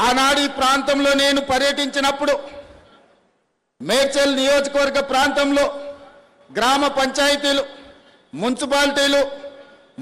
ఆనాడు ఈ ప్రాంతంలో నేను పర్యటించినప్పుడు మేడ్చల్ నియోజకవర్గ ప్రాంతంలో గ్రామ పంచాయతీలు, మున్సిపాలిటీలు,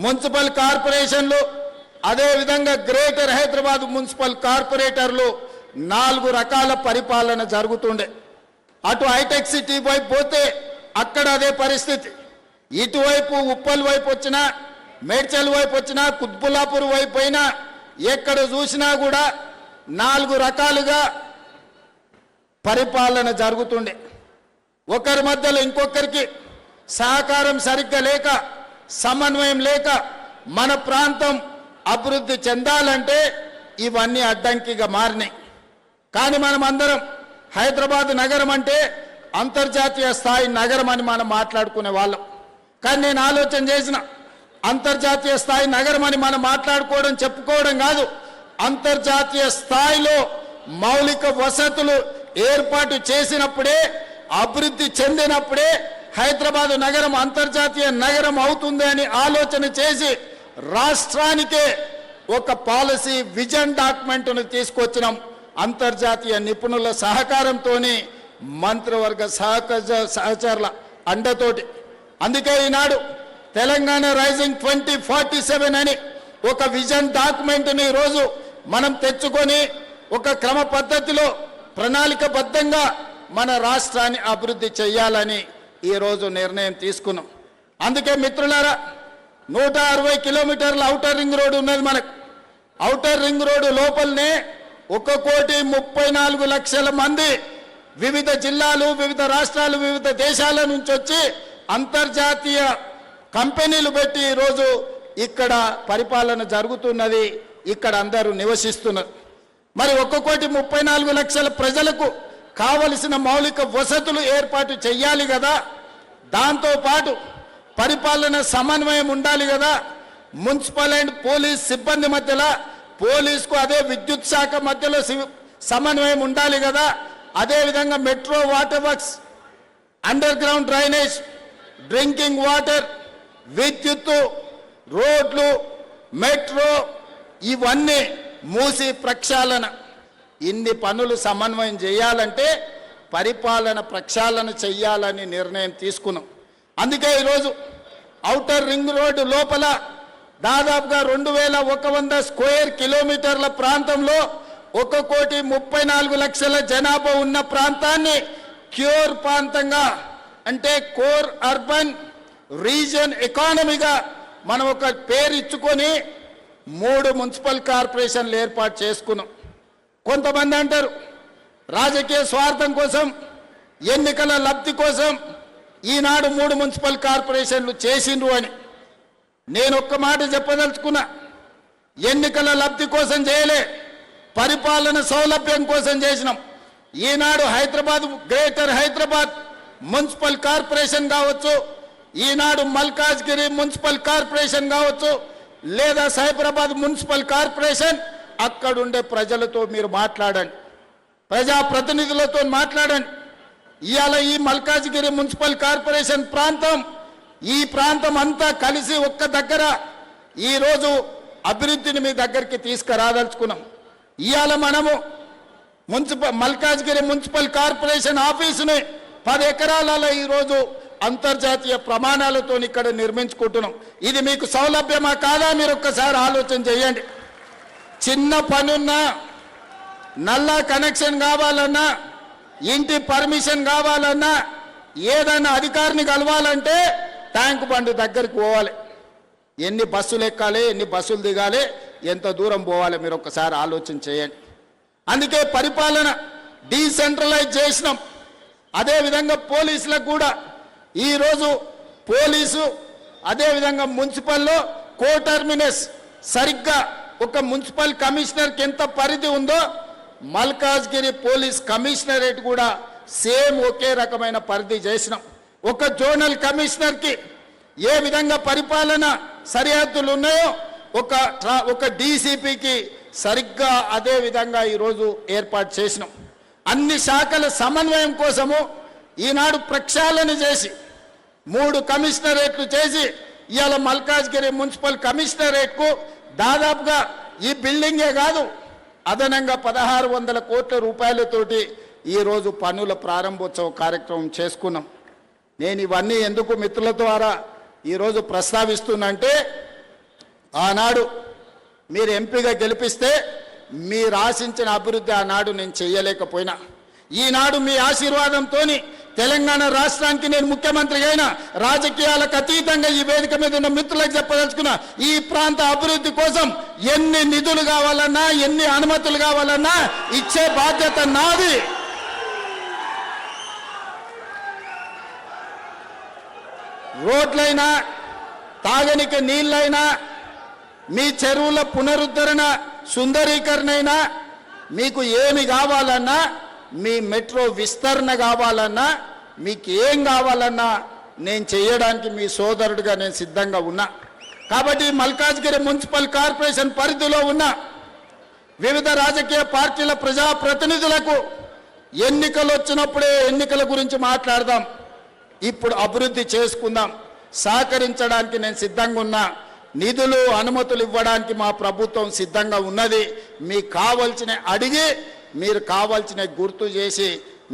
మున్సిపల్ కార్పొరేషన్లు, అదేవిధంగా గ్రేటర్ హైదరాబాద్ మున్సిపల్ కార్పొరేటర్లు 4 రకాల పరిపాలన జరుగుతుండే. అటు హైటెక్ సిటీ వైపు పోతే అక్కడ అదే పరిస్థితి. ఇటువైపు ఉప్పల్ వైపు వచ్చినా, మేడ్చల్ వైపు వచ్చినా, కుత్బుల్లాపూర్ వైపు అయినా ఎక్కడ చూసినా కూడా 4 రకాలుగా పరిపాలన జరుగుతుండే. ఒకరి మధ్యలో ఇంకొకరికి సహకారం సరిగ్గా లేక, సమన్వయం లేక మన ప్రాంతం అభివృద్ధి చెందాలంటే ఇవన్నీ అడ్డంకిగా మారినాయి. కానీ మనం అందరం హైదరాబాద్ నగరం అంటే అంతర్జాతీయ స్థాయి నగరం అని మనం మాట్లాడుకునే వాళ్ళం. కానీ నేను ఆలోచన చేసిన, అంతర్జాతీయ స్థాయి నగరం అని మనం మాట్లాడుకోవడం, చెప్పుకోవడం కాదు, అంతర్జాతీయ స్థాయిలో మౌలిక వసతులు ఏర్పాటు చేసినప్పుడే, అభివృద్ధి చెందినప్పుడే హైదరాబాద్ నగరం అంతర్జాతీయ నగరం అవుతుంది అని ఆలోచన చేసి రాష్ట్రానికే ఒక పాలసీ విజన్ డాక్యుమెంట్ను తీసుకొచ్చినాం. అంతర్జాతీయ నిపుణుల సహకారంతో, మంత్రివర్గ సహచరుల అండతోటి. అందుకే ఈనాడు తెలంగాణ రైజింగ్ 2047 అని ఒక విజన్ డాక్యుమెంట్ని ఈరోజు మనం తెచ్చుకొని ఒక క్రమ పద్ధతిలో ప్రణాళికబద్ధంగా మన రాష్ట్రాన్ని అభివృద్ధి చేయాలని ఈరోజు నిర్ణయం తీసుకున్నాం. అందుకే మిత్రులారా, 160 కిలోమీటర్ల ఔటర్ రింగ్ రోడ్డు ఉన్నది మనకు. ఔటర్ రింగ్ రోడ్డు లోపలనే 1,34,00,000 మంది వివిధ జిల్లాలు, వివిధ రాష్ట్రాలు, వివిధ దేశాల నుంచి వచ్చి అంతర్జాతీయ కంపెనీలు పెట్టి ఈరోజు ఇక్కడ పరిపాలన జరుగుతున్నది. ఇక్కడ అందరూ నివసిస్తున్నారు. మరి 1,34,00,000 ప్రజలకు కావలసిన మౌలిక వసతులు ఏర్పాటు చేయాలి కదా. దాంతోపాటు పరిపాలన సమన్వయం ఉండాలి కదా. మున్సిపల్ అండ్ పోలీస్ సిబ్బంది మధ్యలో, పోలీసుకు అదే విద్యుత్ శాఖ మధ్యలో సమన్వయం ఉండాలి కదా. అదేవిధంగా metro, water works, under ground drainage, drinking water, విద్యుత్తు, రోడ్లు, మెట్రో, ఇవన్నీ మూసి ప్రక్షాళన, ఇన్ని పనులు సమన్వయం చేయాలంటే పరిపాలన ప్రక్షాళన చెయ్యాలని నిర్ణయం తీసుకున్నాం. అందుకే ఈరోజు ఔటర్ రింగ్ రోడ్డు లోపల దాదాపుగా 2,100 స్క్వేర్ కిలోమీటర్ల ప్రాంతంలో 1,34,00,000 జనాభా ఉన్న ప్రాంతాన్ని క్యూర్ ప్రాంతంగా, అంటే కోర్ అర్బన్ రీజన్ ఎకానమీగా మనం ఒక పేరు ఇచ్చుకొని 3 మున్సిపల్ కార్పొరేషన్లు ఏర్పాటు చేసుకున్నాం. కొంతమంది అంటారు రాజకీయ స్వార్థం కోసం, ఎన్నికల లబ్ధి కోసం ఈనాడు 3 మున్సిపల్ కార్పొరేషన్లు చేసిండ్రు అని. నేను ఒక్క మాట చెప్పదలుచుకున్నా, ఎన్నికల లబ్ధి కోసం చేయలే, పరిపాలన సౌలభ్యం కోసం చేసినాం. ఈనాడు Hyderabad, greater Hyderabad municipal corporation కావచ్చు, ఈనాడు మల్కాజ్గిరి మున్సిపల్ కార్పొరేషన్ కావచ్చు, లేదా సైబరాబాద్ మున్సిపల్ కార్పొరేషన్, అక్కడుండే ప్రజలతో మీరు మాట్లాడండి, ప్రజాప్రతినిధులతో మాట్లాడండి. ఇవాళ ఈ మల్కాజ్గిరి మున్సిపల్ కార్పొరేషన్ ప్రాంతం, ఈ ప్రాంతం అంతా కలిసి ఒక్క దగ్గర ఈరోజు అభివృద్ధిని మీ దగ్గరికి తీసుకురాదలుచుకున్నాం. ఇవాళ మనము మల్కాజ్గిరి మున్సిపల్ కార్పొరేషన్ ఆఫీసుని 10 ఎకరాలలో ఈరోజు అంతర్జాతీయ ప్రమాణాలతో ఇక్కడ నిర్మించుకుంటున్నాం. ఇది మీకు సౌలభ్యమా కాదా మీరు ఒక్కసారి ఆలోచన చేయండి. చిన్న పనున్నా, నల్లా కనెక్షన్ కావాలన్నా, ఇంటి పర్మిషన్ కావాలన్నా, ఏదైనా అధికారిని కలవాలంటే ట్యాంక్ బండ్ దగ్గరికి పోవాలి. ఎన్ని బస్సులు ఎక్కాలి, ఎన్ని బస్సులు దిగాలి, ఎంత దూరం పోవాలి మీరు ఒక్కసారి ఆలోచన చేయండి. అందుకే పరిపాలన డీసెంట్రలైజ్ చేసినాం. అదేవిధంగా పోలీసులకు కూడా ఈరోజు పోలీసు, అదేవిధంగా మున్సిపల్లో కోటర్మినస్ సరిగ్గా ఒక మున్సిపల్ కమిషనర్కి ఎంత పరిధి ఉందో మల్కాజ్గిరి పోలీస్ కమిషనరేట్ కూడా సేమ్ ఒకే రకమైన పరిధి చేసినాం. ఒక జోనల్ కమిషనర్కి ఏ విధంగా పరిపాలన సరిహద్దులు ఉన్నాయో ఒక డీసీపీకి సరిగ్గా అదే విధంగా ఈరోజు ఏర్పాటు చేసినాం. అన్ని శాఖల సమన్వయం కోసము ఈనాడు ప్రక్షాళన చేసి 3 కమిషనరేట్లు చేసి ఇవాళ మల్కాజ్గిరి మున్సిపల్ కమిషనరేట్కు దాదాపుగా ఈ బిల్డింగే కాదు అదనంగా 1600 కోట్ల రూపాయలతోటి ఈరోజు పనుల ప్రారంభోత్సవ కార్యక్రమం చేసుకున్నాం. నేను ఇవన్నీ ఎందుకు మిత్రుల ద్వారా ఈరోజు ప్రస్తావిస్తున్నంటే, ఆనాడు మీరు ఎంపీగా గెలిపిస్తే మీరు ఆశించిన అభివృద్ధి ఆనాడు నేను చేయలేకపోయినా, ఈనాడు మీ ఆశీర్వాదంతో తెలంగాణ రాష్ట్రానికి నేను ముఖ్యమంత్రి అయినా రాజకీయాలకు అతీతంగా ఈ వేదిక మీద ఉన్న మిత్రులకు చెప్పదలుచుకున్నా, ఈ ప్రాంత అభివృద్ధి కోసం ఎన్ని నిధులు కావాలన్నా, ఎన్ని అనుమతులు కావాలన్నా ఇచ్చే బాధ్యత నాది. రోడ్లైనా, తాగనికి నీళ్ళైనా, మీ చెరువుల పునరుద్ధరణ సుందరీకరణ అయినా, మీకు ఏమి కావాలన్నా, మీ మెట్రో విస్తరణ కావాలన్నా, మీకు ఏం కావాలన్నా నేను చేయడానికి మీ సోదరుడిగా నేను సిద్ధంగా ఉన్నా. కాబట్టి మల్కాజ్గిరి మున్సిపల్ కార్పొరేషన్ పరిధిలో ఉన్న వివిధ రాజకీయ పార్టీల ప్రజాప్రతినిధులకు ఎన్నికలు వచ్చినప్పుడే ఎన్నికల గురించి మాట్లాడదాం, ఇప్పుడు అభివృద్ధి చేసుకుందాం, సహకరించడానికి నేను సిద్ధంగా ఉన్నా. నిధులు అనుమతులు ఇవ్వడానికి మా ప్రభుత్వం సిద్ధంగా ఉన్నది. మీకు కావాల్సిన అడిగి, మీరు కావాల్సిన గుర్తు చేసి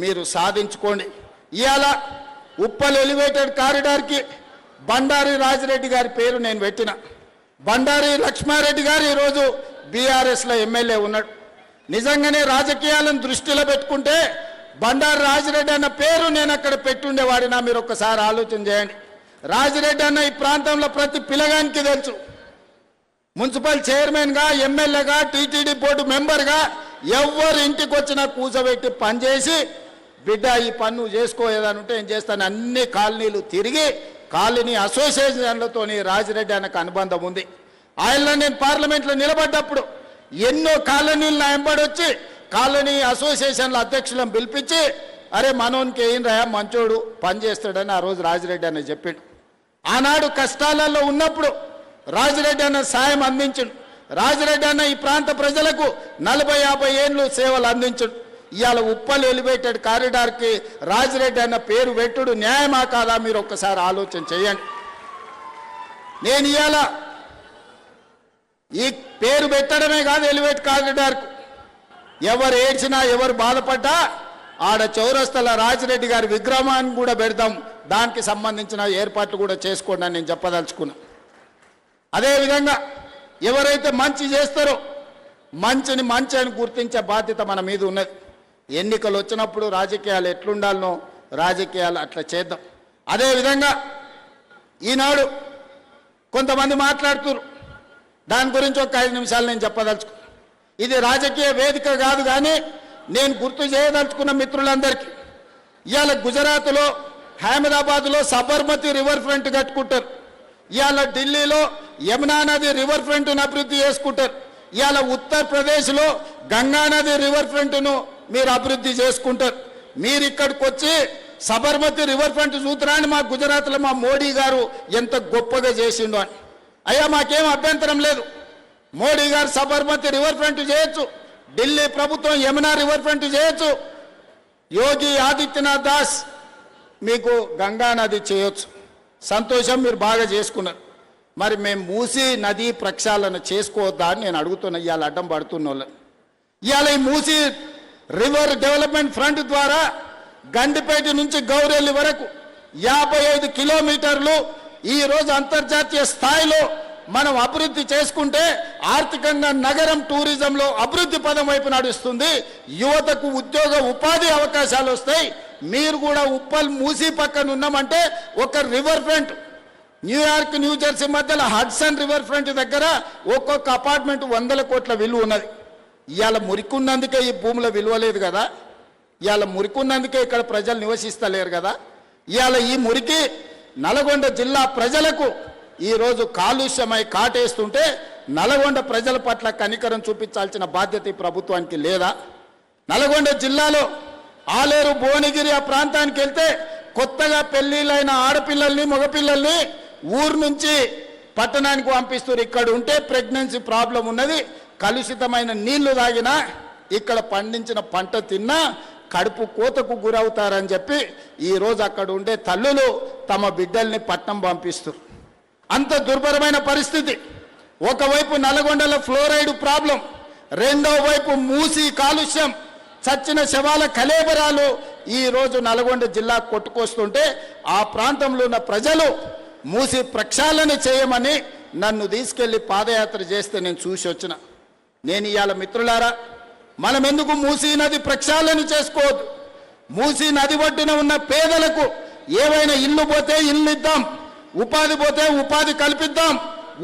మీరు సాధించుకోండి. ఇవాళ ఉప్పల్ ఎలివేటెడ్ కారిడార్కి బండారి రాజిరెడ్డి గారి పేరు నేను పెట్టిన. బండారి లక్ష్మారెడ్డి గారు ఈరోజు బీఆర్ఎస్లో ఎమ్మెల్యే ఉన్నాడు. నిజంగానే రాజకీయాలను దృష్టిలో పెట్టుకుంటే బండారి రాజిరెడ్డి అన్న పేరు నేను అక్కడ పెట్టుండేవాడినా, మీరు ఒక్కసారి ఆలోచన చేయండి. రాజిరెడ్డి అన్న ఈ ప్రాంతంలో ప్రతి పిల్లగానికి తెలుసు. మున్సిపల్ చైర్మన్గా, ఎమ్మెల్యేగా, టీటీడీ బోర్డు మెంబర్గా ఎవరు ఇంటికి వచ్చినా కూర్చోబెట్టి పనిచేసి, బిడ్డ ఈ పన్ను చేసుకోలేదనుంటే ఏం చేస్తాను, అన్ని కాలనీలు తిరిగి కాలనీ అసోసియేషన్లతో రాజిరెడ్డి అన్నకు అనుబంధం ఉంది. ఆయనలో నేను పార్లమెంట్లో నిలబడ్డప్పుడు ఎన్నో కాలనీలు నా వెంబడి వచ్చి కాలనీ అసోసియేషన్ల అధ్యక్షులను పిలిపించి, అరే మనోనికి ఏం రా మంచోడు పనిచేస్తాడని ఆ రోజు రాజిరెడ్డి అన్న చెప్పిండు. ఆనాడు కష్టాలలో ఉన్నప్పుడు రాజిరెడ్డి అన్న సాయం అందించుడు. రాజిరెడ్డి అన్న ఈ ప్రాంత ప్రజలకు 40-50 ఏళ్ళు సేవలు అందించుడు. ఇవాళ ఉప్పల్ ఎలివేటెడ్ కారిడార్కి రాజిరెడ్డి అన్న పేరు పెట్టుడు న్యాయమా కాదా, మీరు ఒక్కసారి ఆలోచన చేయండి. నేను ఇవాళ ఈ పేరు పెట్టడమే కాదు, ఎలివేట్ కారిడార్కు ఎవరు ఏడ్చినా, ఎవరు బాధపడ్డా ఆడ చౌరస్తల రాజిరెడ్డి గారి విగ్రహాన్ని కూడా పెడతాం, దానికి సంబంధించిన ఏర్పాట్లు కూడా చేసుకోండి అని నేను చెప్పదలుచుకున్నా. అదేవిధంగా ఎవరైతే మంచి చేస్తారో మంచిని మంచి అని గుర్తించే బాధ్యత మన మీద ఉన్నది. ఎన్నికలు వచ్చినప్పుడు రాజకీయాలు ఎట్లుండాలనో రాజకీయాలు అట్లా చేద్దాం. అదేవిధంగా ఈనాడు కొంతమంది మాట్లాడుతున్నారు, దాని గురించి ఒక 5 నిమిషాలు నేను చెప్పదలుచుకున్నా. ఇది రాజకీయ వేదిక కాదు, కానీ నేను గుర్తు చేయదలుచుకున్న మిత్రులందరికీ, ఇవాళ గుజరాత్లో అహ్మదాబాద్లో సబర్మతి రివర్ ఫ్రంట్ కట్టుకుంటారు. ఇవాళ ఢిల్లీలో యమునా నది రివర్ ఫ్రంట్ను అభివృద్ధి చేసుకుంటారు. ఇవాళ ఉత్తరప్రదేశ్లో గంగా నది రివర్ ఫ్రంట్ను మీరు అభివృద్ధి చేసుకుంటారు. మీరు ఇక్కడికి వచ్చి సబర్మతి రివర్ ఫ్రంట్ చూతురాని మా గుజరాత్లో మా మోడీ గారు ఎంత గొప్పగా చేసిండు అని. అయ్యా మాకేం అభ్యంతరం లేదు, మోడీ గారు సబర్మతి రివర్ ఫ్రంట్ చేయొచ్చు, ఢిల్లీ ప్రభుత్వం యమునా రివర్ ఫ్రంట్ చేయొచ్చు, యోగి ఆదిత్యనాథ్ దాస్ మీకు గంగా నది చేయొచ్చు. సంతోషం, మీరు బాగా చేసుకున్నారు. మరి మేము మూసీ నది ప్రక్షాళన చేసుకోవద్దా అని నేను అడుగుతున్నా. ఇవాళ అడ్డం పడుతున్న వాళ్ళని, ఇవాళ ఈ మూసీ రివర్ డెవలప్మెంట్ ఫ్రంట్ ద్వారా గండిపేట నుంచి గౌరెల్లి వరకు 55 కిలోమీటర్లు ఈరోజు అంతర్జాతీయ స్థాయిలో మనం అభివృద్ధి చేసుకుంటే ఆర్థికంగా నగరం టూరిజంలో అభివృద్ధి పదం వైపు నడుస్తుంది. యువతకు ఉద్యోగ ఉపాధి అవకాశాలు వస్తాయి. మీరు కూడా ఉప్పల్ మూసీ పక్కన ఉన్నామంటే ఒక రివర్ ఫ్రంట్, న్యూయార్క్ న్యూజెర్సీ మధ్యలో హడ్సన్ రివర్ ఫ్రంట్ దగ్గర ఒక్కొక్క అపార్ట్మెంట్ 100 కోట్ల విలువ ఉన్నది. ఇవాళ మురికున్నందుకే ఈ భూముల విలువ లేదు కదా, ఇవాళ మురికున్నందుకే ఇక్కడ ప్రజలు నివసిస్తలేరు కదా. ఇవాళ ఈ మురికి నల్గొండ జిల్లా ప్రజలకు ఈరోజు కాలుష్యమై కాటేస్తుంటే నల్గొండ ప్రజల పట్ల కనికరం చూపించాల్సిన బాధ్యత ఈ ప్రభుత్వానికి లేదా? నల్గొండ జిల్లాలో ఆలేరు, భువనగిరి ఆ ప్రాంతానికి వెళ్తే కొత్తగా పెళ్లిళ్ళైన ఆడపిల్లల్ని, మగపిల్లల్ని ఊరు నుంచి పట్టణానికి పంపిస్తారు. ఇక్కడ ఉంటే ప్రెగ్నెన్సీ ప్రాబ్లం ఉన్నది, కలుషితమైన నీళ్లు తాగినా, ఇక్కడ పండించిన పంట తిన్నా కడుపు కోతకు గురవుతారని చెప్పి ఈరోజు అక్కడ ఉండే తల్లులు తమ బిడ్డల్ని పట్నం పంపిస్తారు. అంత దుర్భరమైన పరిస్థితి. ఒకవైపు నల్గొండలో ఫ్లోరైడ్ ప్రాబ్లం, రెండో వైపు మూసి కాలుష్యం, చచ్చిన శవాల కలేబరాలు ఈ రోజు నల్గొండ జిల్లా కొట్టుకొస్తుంటే ఆ ప్రాంతంలో ఉన్న ప్రజలు మూసి ప్రక్షాళన చేయమని నన్ను తీసుకెళ్లి పాదయాత్ర చేస్తే నేను చూసి వచ్చిన. నేను ఇవాళ మిత్రులారా, మనం ఎందుకు మూసీ నది ప్రక్షాళన చేసుకోవద్దు? మూసీ నది ఒడ్డున ఉన్న పేదలకు ఏవైనా ఇల్లు పోతే ఇల్లు ఇద్దాం, ఉపాధి పోతే ఉపాధి కల్పిద్దాం,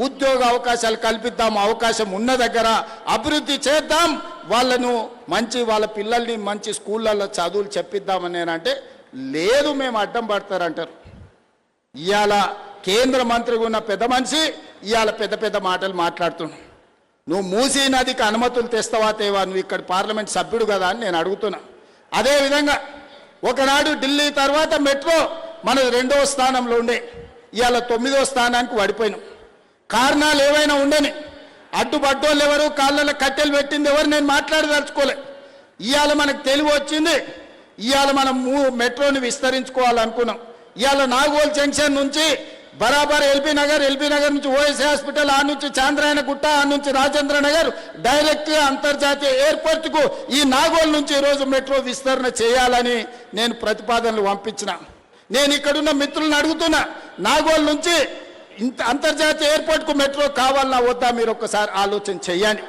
ఉద్యోగ అవకాశాలు కల్పిద్దాం, అవకాశం ఉన్న దగ్గర అభివృద్ధి చేద్దాం, వాళ్ళను వాళ్ళ పిల్లల్ని మంచి స్కూళ్ళల్లో చదువులు చెప్పిద్దామని నేనంటే లేదు, మేము అడ్డం పడతారంటారు. ఇవాళ కేంద్ర మంత్రిగా ఉన్న పెద్ద మనిషి ఇవాళ పెద్ద పెద్ద మాటలు మాట్లాడుతున్నావు. నువ్వు మూసీ నదికి అనుమతులు తెస్తావా తేవా? నువ్వు ఇక్కడ పార్లమెంట్ సభ్యుడు కదా అని నేను అడుగుతున్నా. అదేవిధంగా ఒకనాడు ఢిల్లీ తర్వాత మెట్రో మనది 2వ స్థానంలో ఉండే, ఇవాళ 9వ స్థానానికి పడిపోయినాం. కారణాలు ఏవైనా ఉండని, అడ్డుపడ్డోళ్ళు ఎవరు, కాళ్ళలో కట్టెలు పెట్టింది ఎవరు, నేను మాట్లాడదలుచుకోలే. ఇవాళ మనకు తెలివి వచ్చింది, ఇవాళ మనం మెట్రోని విస్తరించుకోవాలనుకున్నాం. ఇవాళ నాగోల్ జంక్షన్ నుంచి బరాబర్ ఎల్బీ నగర్ నుంచి ఓఎస్ హాస్పిటల్, ఆ నుంచి చాంద్రాయణ గుట్ట, ఆ నుంచి రాజేంద్ర నగర్, డైరెక్ట్గా అంతర్జాతీయ ఎయిర్పోర్ట్కు ఈ నాగోల్ నుంచి ఈరోజు మెట్రో విస్తరణ చేయాలని నేను ప్రతిపాదనలు పంపించిన. నేను ఇక్కడున్న మిత్రులను అడుగుతున్నా, నాగోల్ నుంచి అంతర్జాతీయ ఎయిర్పోర్ట్కు మెట్రో కావాలన్నా వద్దా? మీరు ఒక్కసారి ఆలోచన చేయండి.